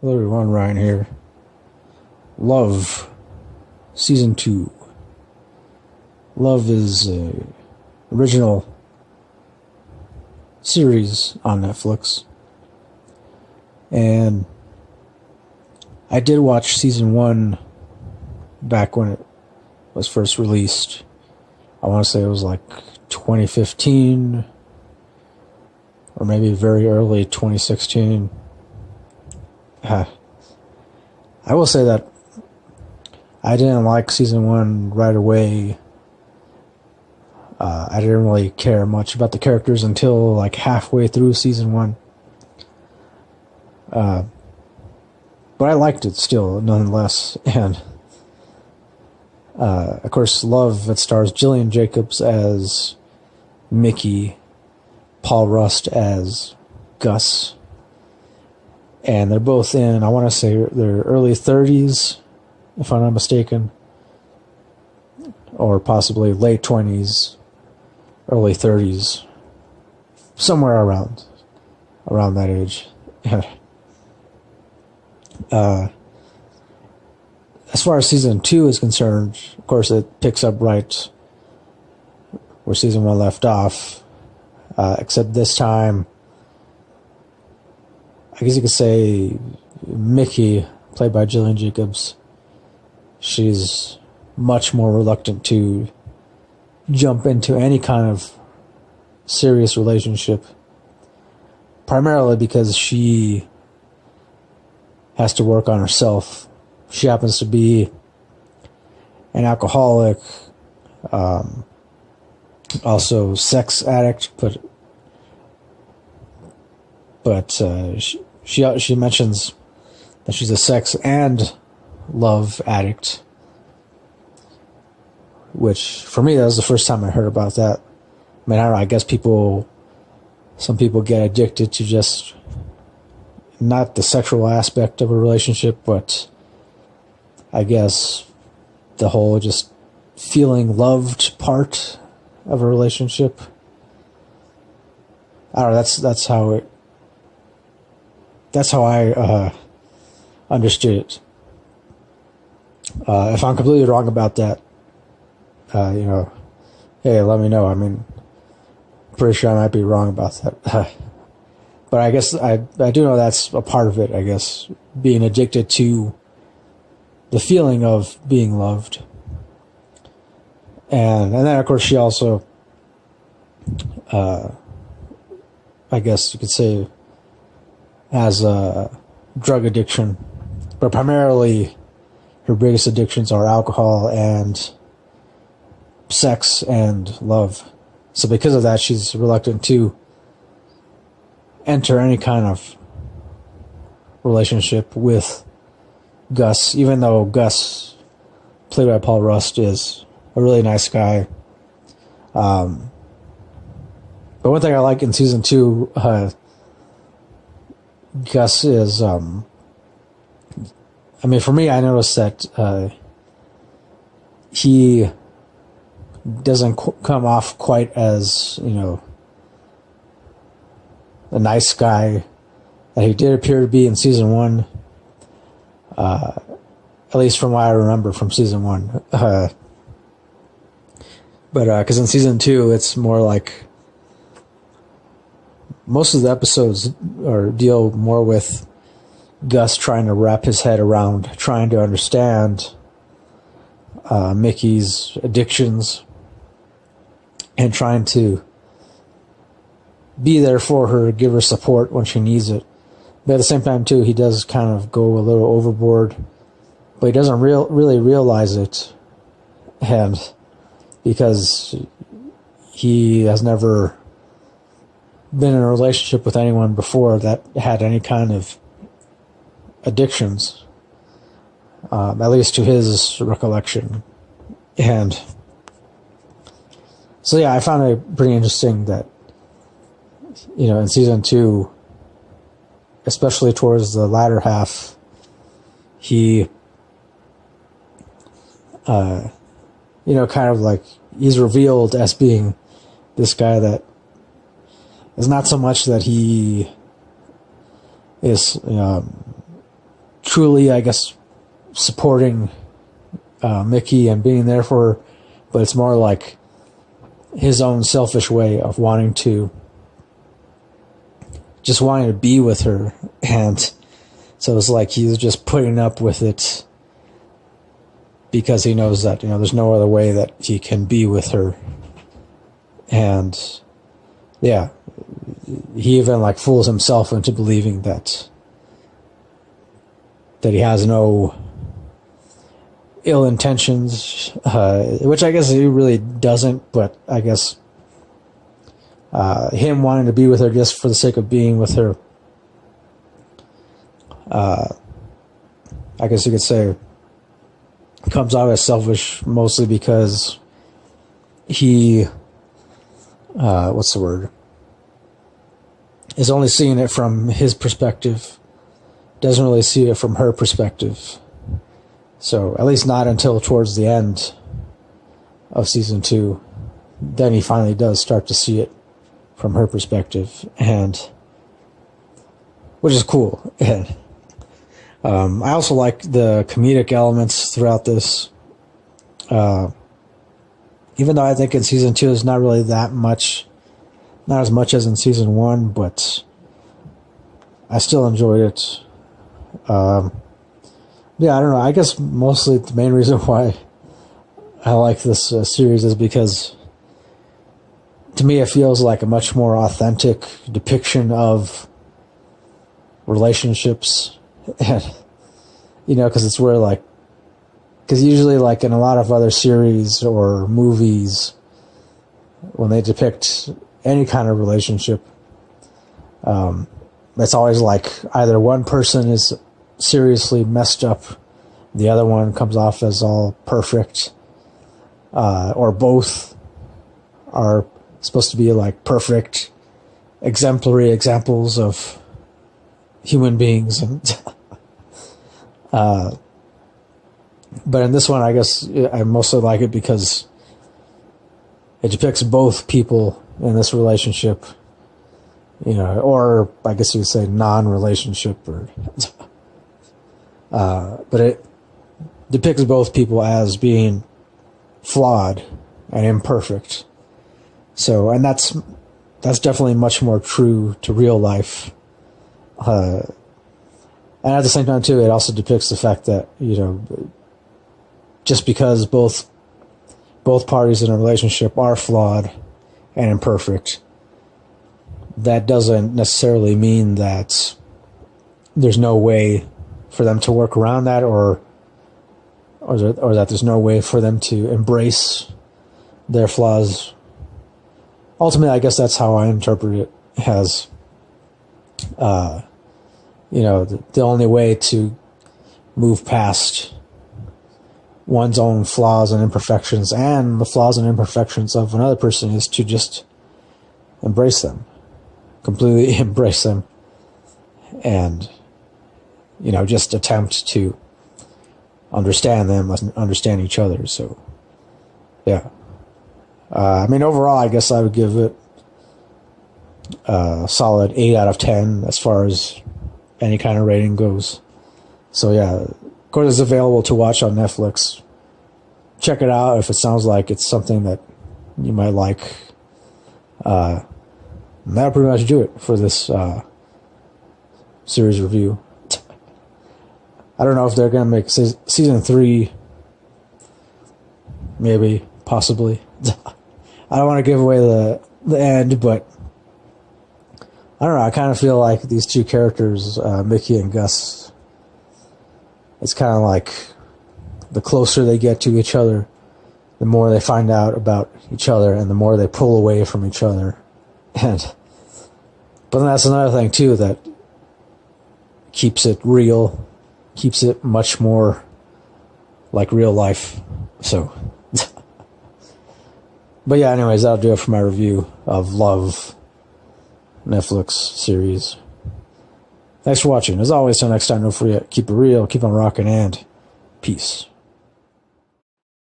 Hello everyone, Ryan here. Love, Season 2. Love is an original series on Netflix. And I did watch Season 1 back when it was first released. I want to say it was like 2015 or maybe very early 2016. I will say that I didn't like Season 1 right away. I didn't really care much about the characters until like halfway through Season 1. But I liked it still, nonetheless. And of course, Love, it stars Gillian Jacobs as Mickey, Paul Rust as Gus. And they're both in, I want to say, their early 30s, if I'm not mistaken. Or possibly late 20s, early 30s. Somewhere around that age. As far as Season 2 is concerned, of course it picks up right where Season 1 left off. Except this time, I guess you could say Mickey, played by Gillian Jacobs, she's much more reluctant to jump into any kind of serious relationship, primarily because she has to work on herself. She happens to be an alcoholic, also sex addict, but she mentions that she's a sex and love addict, which for me that was the first time I heard about that. I mean, I don't know, I guess some people get addicted to just not the sexual aspect of a relationship, but I guess the whole just feeling loved part of a relationship. I don't know, that's how I understood it. If I'm completely wrong about that, hey, let me know. I mean, pretty sure I might be wrong about that. But I guess I do know that's a part of it, I guess, being addicted to the feeling of being loved. And then, of course, she also, I guess you could say, has a drug addiction. But primarily, her biggest addictions are alcohol and sex and love. So because of that, she's reluctant to enter any kind of relationship with Gus, even though Gus, played by Paul Rust, is a really nice guy. But one thing I like in Season 2, Gus is, I mean, for me, I noticed that he doesn't come off quite as, a nice guy that he did appear to be in Season 1. At least from what I remember from Season 1. But because in Season 2, it's more like most of the episodes deal more with Gus trying to wrap his head around, trying to understand Mickey's addictions and trying to be there for her, give her support when she needs it. But at the same time, too, he does kind of go a little overboard, but he doesn't really realize it, and because he has never been in a relationship with anyone before that had any kind of addictions, at least to his recollection. And so, yeah, I found it pretty interesting that, in Season 2, especially towards the latter half, he, kind of like, he's revealed as being this guy that is not so much that he is truly, I guess, supporting Mickey and being there for her, but it's more like his own selfish way of wanting to be with her. And so it's like he's just putting up with it because he knows that, there's no other way that he can be with her. And yeah, he even like fools himself into believing that he has no ill intentions, which I guess he really doesn't, but I guess him wanting to be with her just for the sake of being with her, I guess you could say, comes out as selfish, mostly because he, what's the word, is only seeing it from his perspective, doesn't really see it from her perspective. So, at least not until towards the end of season 2. Then he finally does start to see it from her perspective, and which is cool. And I also like the comedic elements throughout this. Even though I think in season 2 is not really that much, not as much as in season 1, but I still enjoyed it. Yeah, I don't know. I guess mostly the main reason why I like this series is because, to me, it feels like a much more authentic depiction of relationships. And, because it's where, like, because usually, like, in a lot of other series or movies, when they depict any kind of relationship, it's always like either one person is seriously messed up, the other one comes off as all perfect, or both are supposed to be like perfect, exemplary examples of human beings. And but in this one, I guess I mostly like it because it depicts both people in this relationship, or I guess you would say non-relationship, or but it depicts both people as being flawed and imperfect. So, and that's definitely much more true to real life. And at the same time, too, it also depicts the fact that, just because both parties in a relationship are flawed and imperfect, that doesn't necessarily mean that there's no way for them to work around that, or that there's no way for them to embrace their flaws. Ultimately, I guess that's how I interpret it, as, the only way to move past one's own flaws and imperfections and the flaws and imperfections of another person is to just embrace them, completely embrace them, and, just attempt to understand them, understand each other. So, yeah. Overall, I guess I would give it a solid 8 out of 10 as far as any kind of rating goes. So, yeah, of course, it's available to watch on Netflix. Check it out if it sounds like it's something that you might like. And that'll pretty much do it for this series review. I don't know if they're going to make season 3. Maybe, possibly. I don't want to give away the end, but I don't know. I kind of feel like these two characters, Mickey and Gus, it's kind of like the closer they get to each other, the more they find out about each other, and the more they pull away from each other. But then that's another thing too that keeps it real, keeps it much more like real life. So, but yeah, anyways, that'll do it for my review of Love Netflix series. Thanks for watching. As always, till next time, don't forget, keep it real, keep on rocking, and peace.